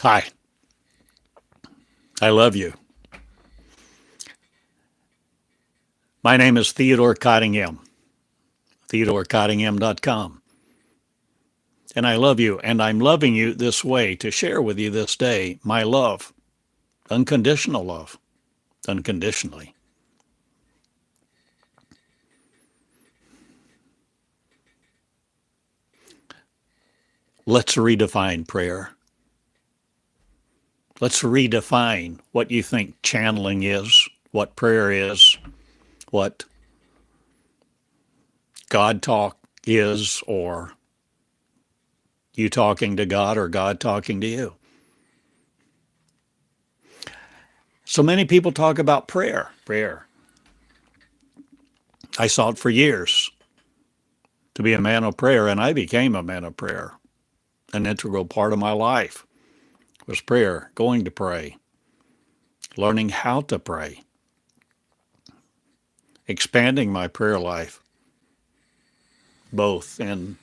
Hi, I love you. My name is Theodore Cottingham, TheodoreCottingham.com. And I love you, and I'm loving you this way to share with you this day my love, unconditional love, unconditionally. Let's redefine prayer. Let's redefine what you think channeling is, what prayer is, what God talk is, or you talking to God or God talking to you. So many people talk about prayer. I sought for years to be a man of prayer, and I became a man of prayer. An integral part of my life was prayer, going to pray, learning how to pray, expanding my prayer life, both in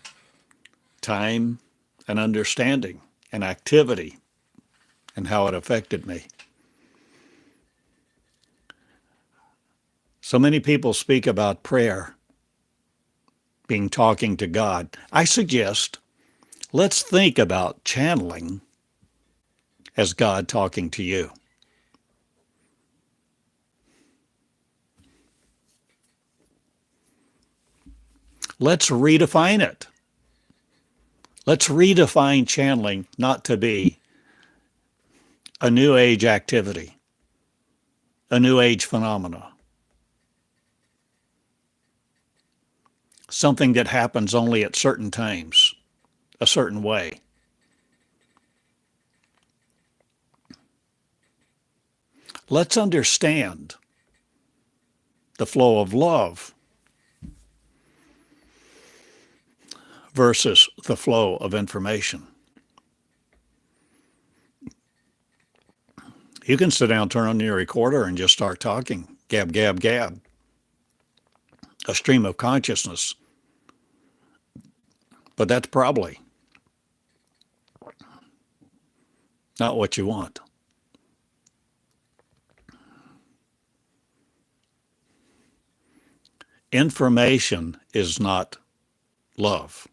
time and understanding and activity and how it affected me. So many people speak about prayer being talking to God. I suggest let's think about channeling as God talking to you. Let's redefine it. Let's redefine channeling not to be a new age activity, a new age phenomena, something that happens only at certain times, a certain way. Let's understand the flow of love versus the flow of information. You can sit down, turn on your recorder, and just start talking. Gab, gab, gab. A stream of consciousness. But that's probably not what you want. Information is not love.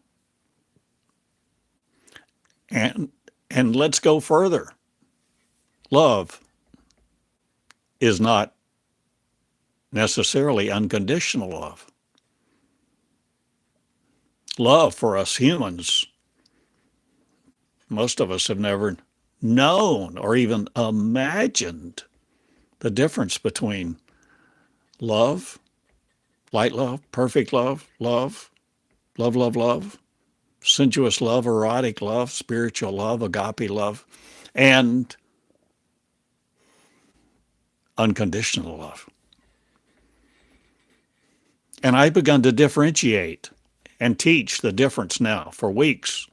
And let's go further. Love is not necessarily unconditional love. Love for us humans, most of us have never known or even imagined the difference between love, light love, perfect love, love, love, love, love, sensuous love, erotic love, spiritual love, agape love, and unconditional love. And I've begun to differentiate and teach the difference now for weeks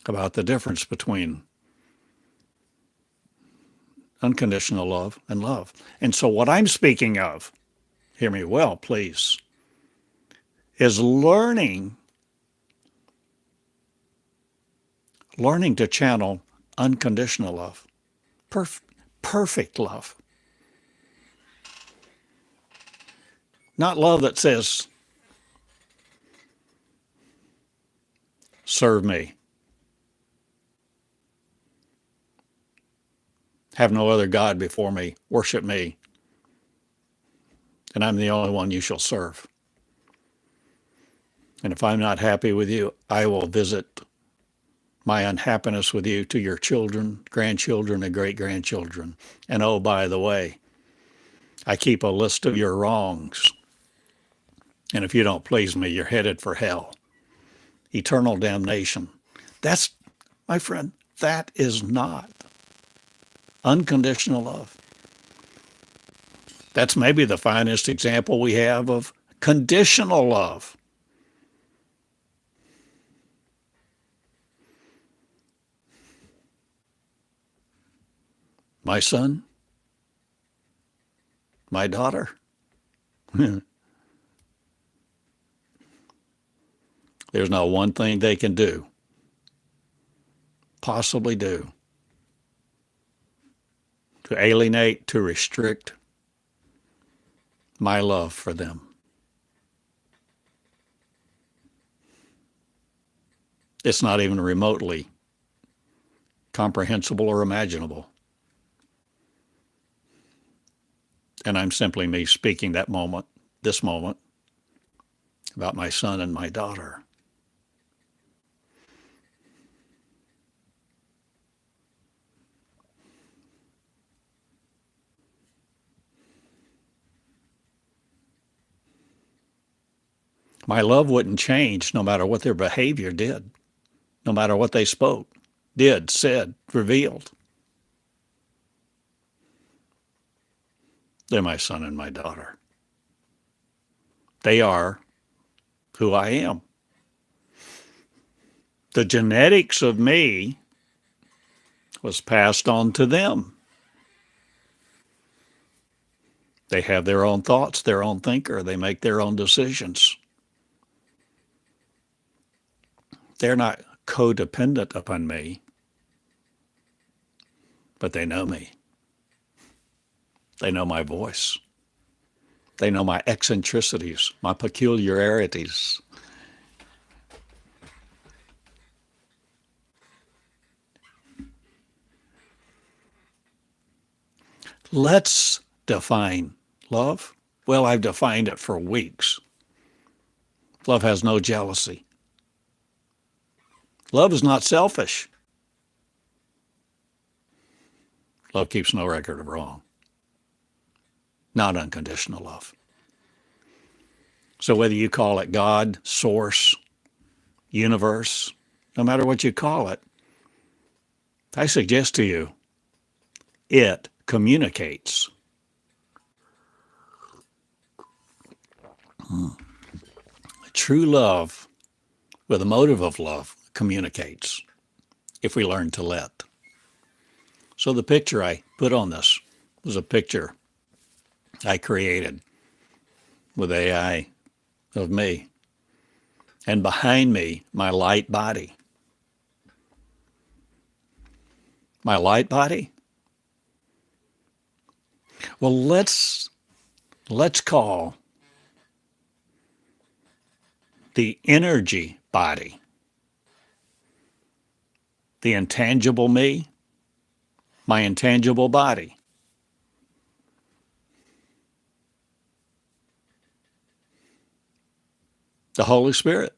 about the difference between unconditional love and love. And so what I'm speaking of, hear me well, please, is learning to channel unconditional love, perfect love. Not love that says, serve me. Have no other God before me. Worship me. And I'm the only one you shall serve. And if I'm not happy with you, I will visit my unhappiness with you to your children, grandchildren, and great-grandchildren. And oh, by the way, I keep a list of your wrongs. And if you don't please me, you're headed for hell. Eternal damnation. That's, my friend, that is not unconditional love. That's maybe the finest example we have of conditional love. My son, my daughter. There's not one thing they can do possibly do to alienate, to restrict my love for them. It's not even remotely comprehensible or imaginable. And I'm simply me speaking that moment, this moment, about my son and my daughter. My love wouldn't change no matter what their behavior did, no matter what they spoke, did, said, revealed. They're my son and my daughter. They are who I am. The genetics of me was passed on to them. They have their own thoughts, their own thinker. They make their own decisions. They're not codependent upon me, but they know me. They know my voice. They know my eccentricities, my peculiarities. Let's define love. Well, I've defined it for weeks. Love has no jealousy. Love is not selfish. Love keeps no record of wrong. Not unconditional love. So whether you call it God, source, universe, no matter what you call it, I suggest to you, it communicates. True love, with a motive of love, communicates if we learn to let. So the picture I put on this was a picture I created with AI of me. And behind me, my light body. My light body? Well, let's call the energy body, the intangible me, my intangible body. The Holy Spirit.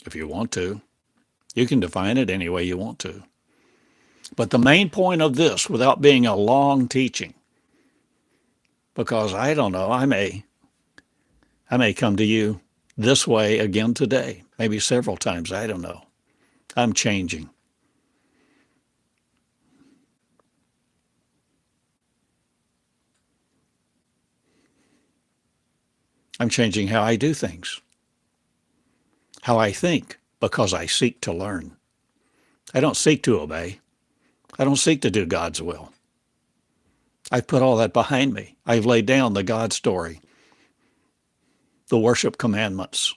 If you want to, you can define it any way you want to. But the main point of this, without being a long teaching, because I don't know, I may come to you this way again today, maybe several times, I don't know. I'm changing. I'm changing how I do things, how I think, because I seek to learn. I don't seek to obey. I don't seek to do God's will. I've put all that behind me. I've laid down the God story, the worship commandments,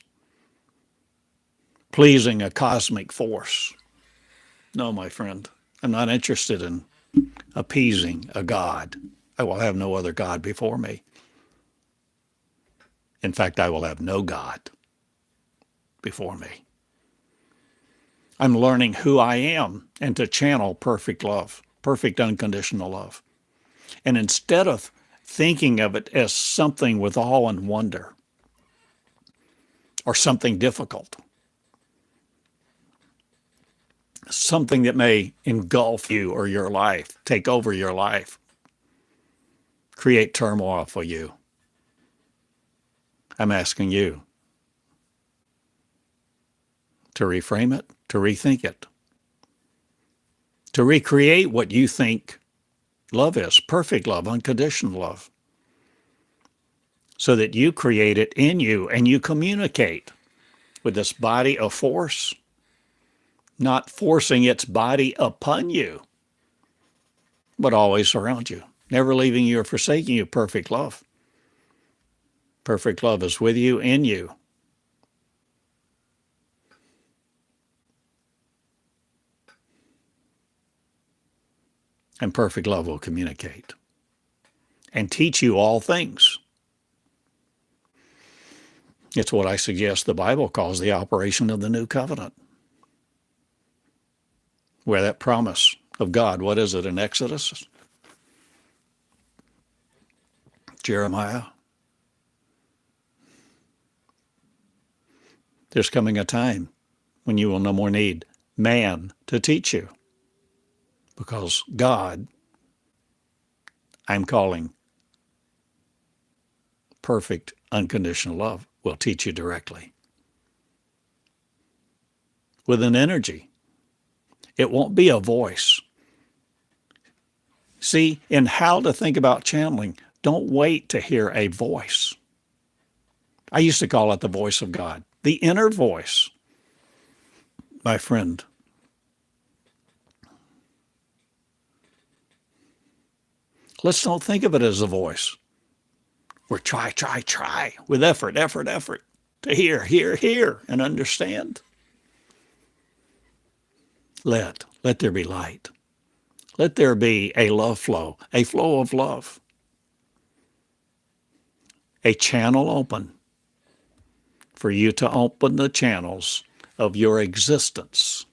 pleasing a cosmic force. No, my friend, I'm not interested in appeasing a God. I will have no other God before me. In fact, I will have no God before me. I'm learning who I am and to channel perfect love, perfect unconditional love. And instead of thinking of it as something with awe and wonder or something difficult, something that may engulf you or your life, take over your life, create turmoil for you, I'm asking you to reframe it, to rethink it, to recreate what you think love is, perfect love, unconditional love, so that you create it in you and you communicate with this body of force, not forcing its body upon you, but always around you, never leaving you or forsaking you, perfect love. Perfect love is with you, in you. And perfect love will communicate and teach you all things. It's what I suggest the Bible calls the operation of the new covenant, where that promise of God, what is it in Exodus? Jeremiah? There's coming a time when you will no more need man to teach you, because God, I'm calling perfect unconditional love, will teach you directly with an energy. It won't be a voice. See, in how to think about channeling, don't wait to hear a voice. I used to call it the voice of God, the inner voice. My friend, let's don't think of it as a voice. We're try with effort to hear, and understand. Let there be light. Let there be a love flow, a flow of love, a channel open for you to open the channels of your existence,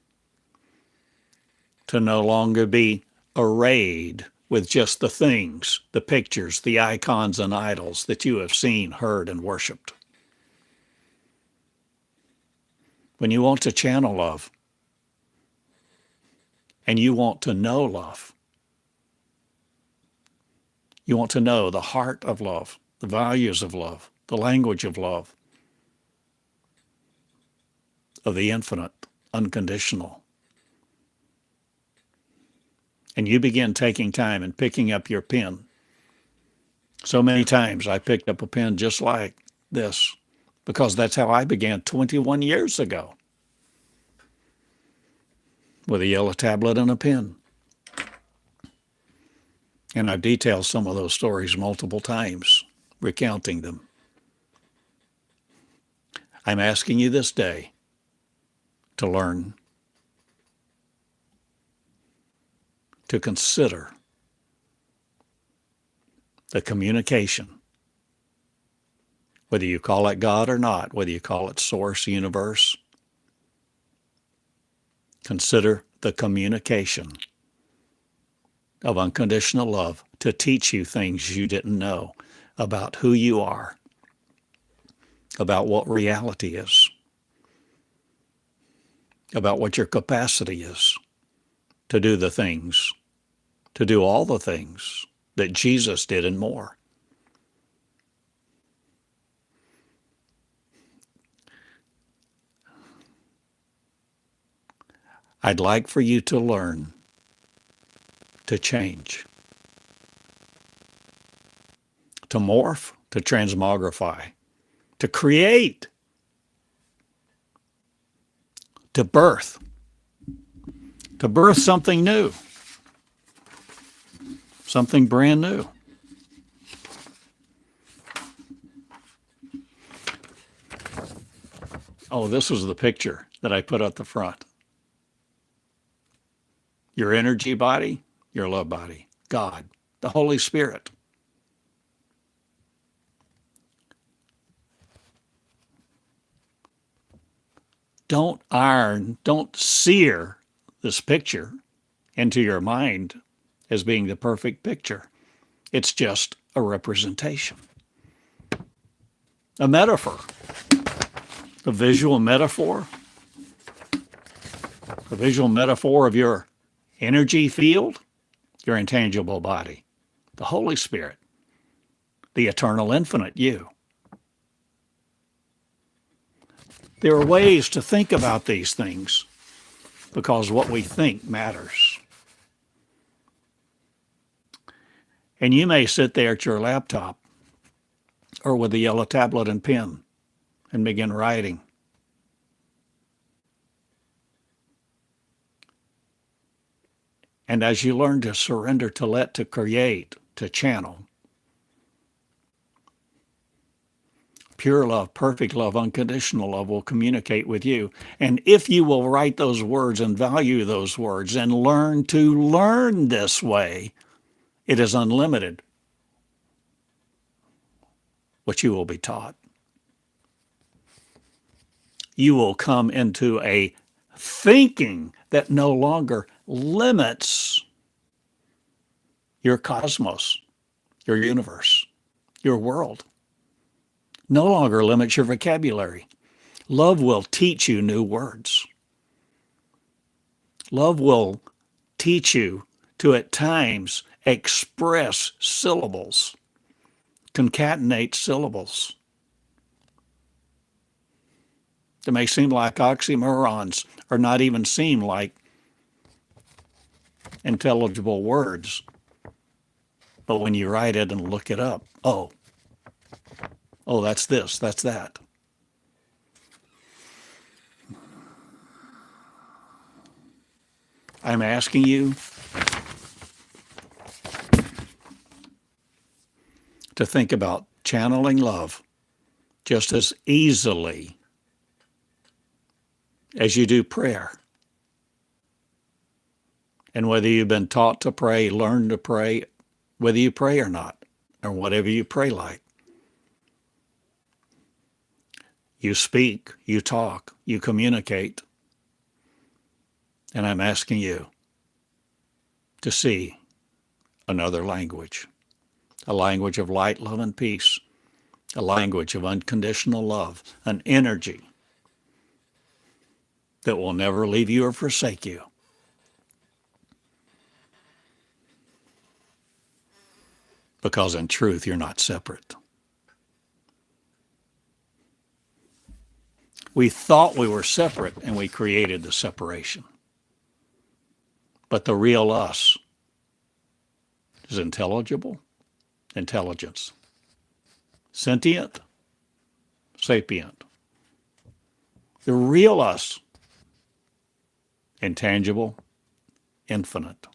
to no longer be arrayed with just the things, the pictures, the icons and idols that you have seen, heard, and worshiped. When you want to channel love, and you want to know love, you want to know the heart of love, the values of love, the language of love, of the infinite, unconditional. And you begin taking time and picking up your pen. So many times I picked up a pen just like this, because that's how I began 21 years ago, with a yellow tablet and a pen. And I've detailed some of those stories multiple times, recounting them. I'm asking you this day to learn to consider the communication, whether you call it God or not, whether you call it source, universe. Consider the communication of unconditional love to teach you things you didn't know about who you are, about what reality is, about what your capacity is to do the things, to do all the things that Jesus did and more. I'd like for you to learn to change, to morph, to transmogrify, to create, to birth something new, something brand new. Oh, this was the picture that I put up the front. Your energy body, your love body, God, the Holy Spirit. Don't sear this picture into your mind as being the perfect picture. It's just a representation, a metaphor, a visual metaphor of your energy field, your intangible body, the Holy Spirit, the eternal infinite you. There are ways to think about these things, because what we think matters. And you may sit there at your laptop or with a yellow tablet and pen and begin writing. And as you learn to surrender, to let, to create, to channel, pure love, perfect love, unconditional love will communicate with you. And if you will write those words and value those words and learn to learn this way, it is unlimited what you will be taught. You will come into a thinking that no longer limits your cosmos, your universe, your world. No longer limits your vocabulary. Love will teach you new words. Love will teach you to at times express syllables, concatenate syllables. It may seem like oxymorons or not even seem like intelligible words. But when you write it and look it up, oh, that's this, that's that. I'm asking you to think about channeling love just as easily as you do prayer. And whether you've been taught to pray, learned to pray, whether you pray or not, or whatever you pray like. You speak, you talk, you communicate. And I'm asking you to see another language, a language of light, love, and peace, a language of unconditional love, an energy that will never leave you or forsake you. Because in truth, you're not separate. We thought we were separate, and we created the separation. But the real us is intelligible, intelligence, sentient, sapient. The real us, intangible, infinite.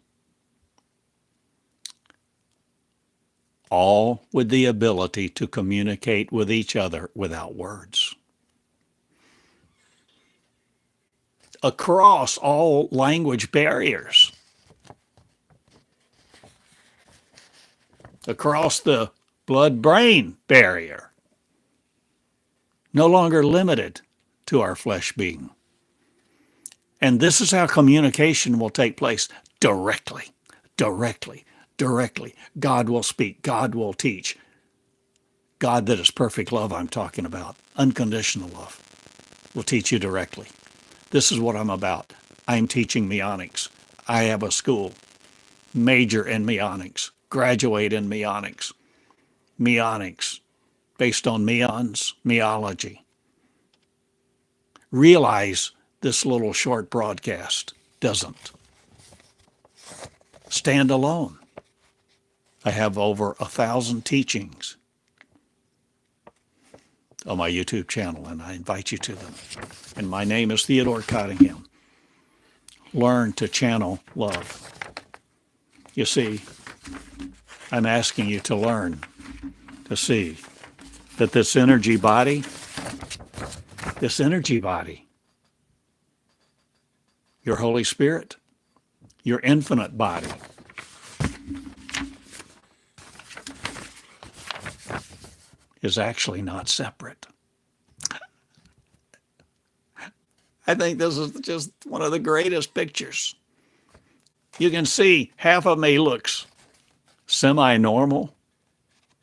All with the ability to communicate with each other without words. Across all language barriers. Across the blood-brain barrier. No longer limited to our flesh being. And this is how communication will take place directly, directly. Directly. God will speak. God will teach. God that is perfect love I'm talking about. Unconditional love will teach you directly. This is what I'm about. I'm teaching Meonics. I have a school. Major in Meonics. Graduate in Meonics. Meonics. Based on meons, meology. Realize this little short broadcast doesn't stand alone. I have over 1,000 teachings on my YouTube channel, and I invite you to them. And my name is Theodore Cottingham. Learn to channel love. You see, I'm asking you to learn to see that this energy body, your Holy Spirit, your infinite body, is actually not separate. I think this is just one of the greatest pictures. You can see half of me looks semi-normal,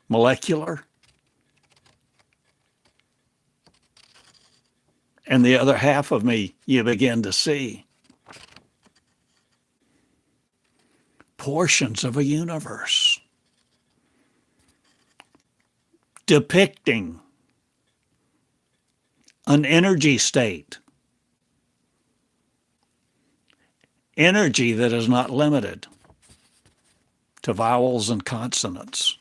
molecular, and the other half of me you begin to see portions of a universe depicting an energy state, energy that is not limited to vowels and consonants.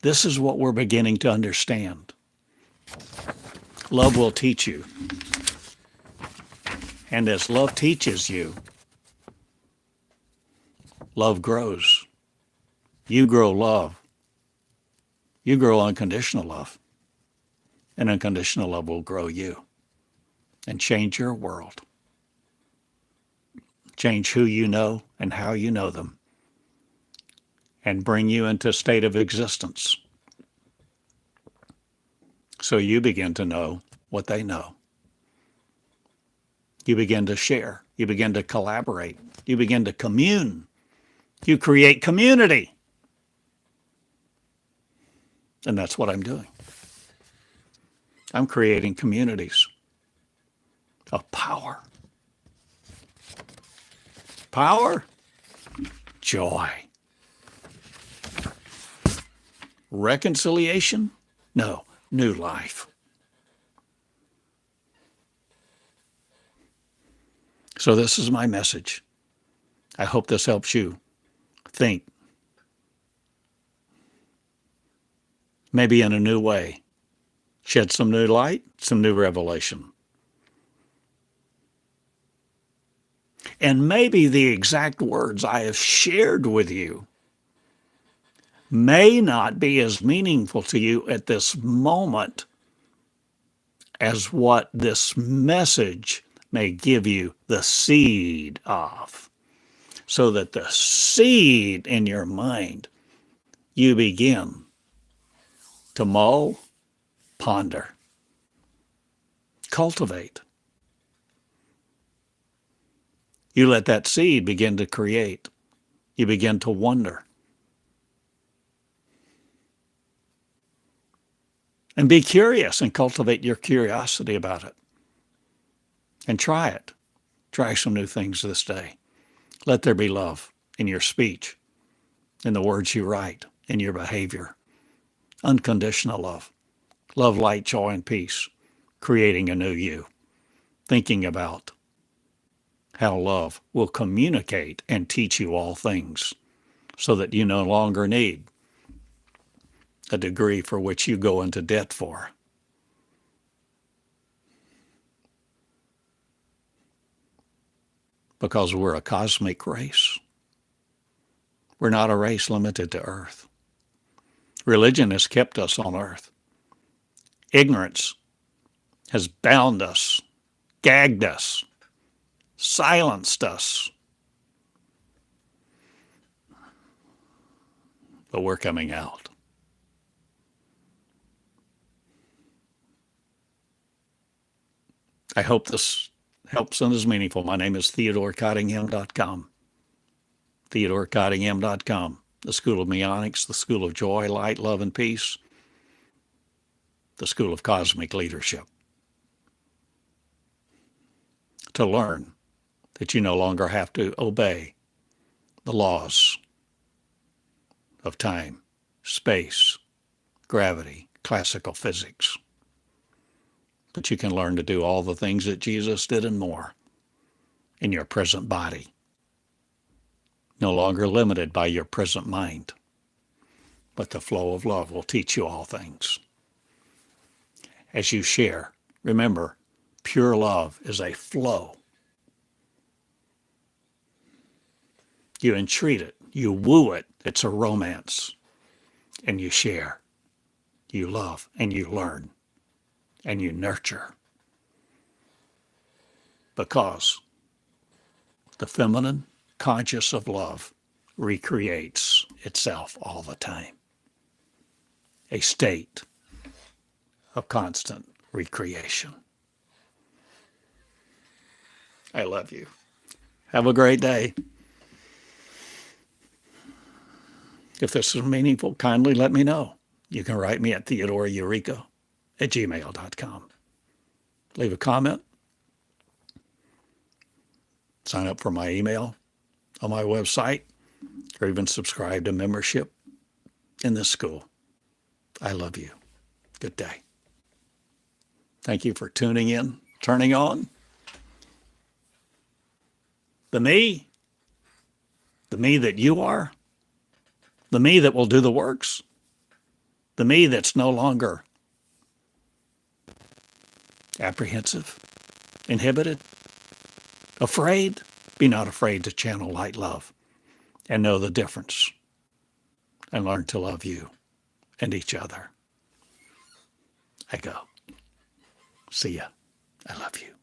This is what we're beginning to understand. Love will teach you. And as love teaches you, love grows. You grow love. You grow unconditional love. And unconditional love will grow you and change your world. Change who you know and how you know them, and bring you into a state of existence so you begin to know what they know. You begin to share. You begin to collaborate. You begin to commune. You create community. And that's what I'm doing. I'm creating communities of power. Power, joy. Reconciliation? No, new life. So this is my message. I hope this helps you think, maybe in a new way, shed some new light, some new revelation. And maybe the exact words I have shared with you may not be as meaningful to you at this moment as what this message may give you the seed of, so that the seed in your mind you begin to mull, ponder, cultivate. You let that seed begin to create. You begin to wonder. And be curious and cultivate your curiosity about it. And try it. Try some new things this day. Let there be love in your speech, in the words you write, in your behavior. Unconditional love. Love, light, joy, and peace. Creating a new you. Thinking about how love will communicate and teach you all things so that you no longer need a degree for which you go into debt for. Because we're a cosmic race. We're not a race limited to earth. Religion has kept us on earth. Ignorance has bound us, gagged us, silenced us. But we're coming out. I hope this helps and is meaningful. My name is TheodoreCottingham.com. TheodoreCottingham.com. The School of Meonics, the School of Joy, Light, Love, and Peace. The School of Cosmic Leadership. To learn that you no longer have to obey the laws of time, space, gravity, classical physics. But you can learn to do all the things that Jesus did and more in your present body. No longer limited by your present mind. But the flow of love will teach you all things. As you share, remember, pure love is a flow. You entreat it, you woo it, it's a romance. And you share, you love, and you learn, and you nurture. Because the feminine conscious of love recreates itself all the time. A state of constant recreation. I love you. Have a great day. If this is meaningful, kindly let me know. You can write me at theodoreureka@gmail.com. Leave a comment. Sign up for my email on my website, or even subscribe to membership in this school. I love you. Good day. Thank you for tuning in, turning on. The me that you are, the me that will do the works, the me that's no longer apprehensive, inhibited, afraid. Be not afraid to channel light love and know the difference and learn to love you and each other. I go. See ya. I love you.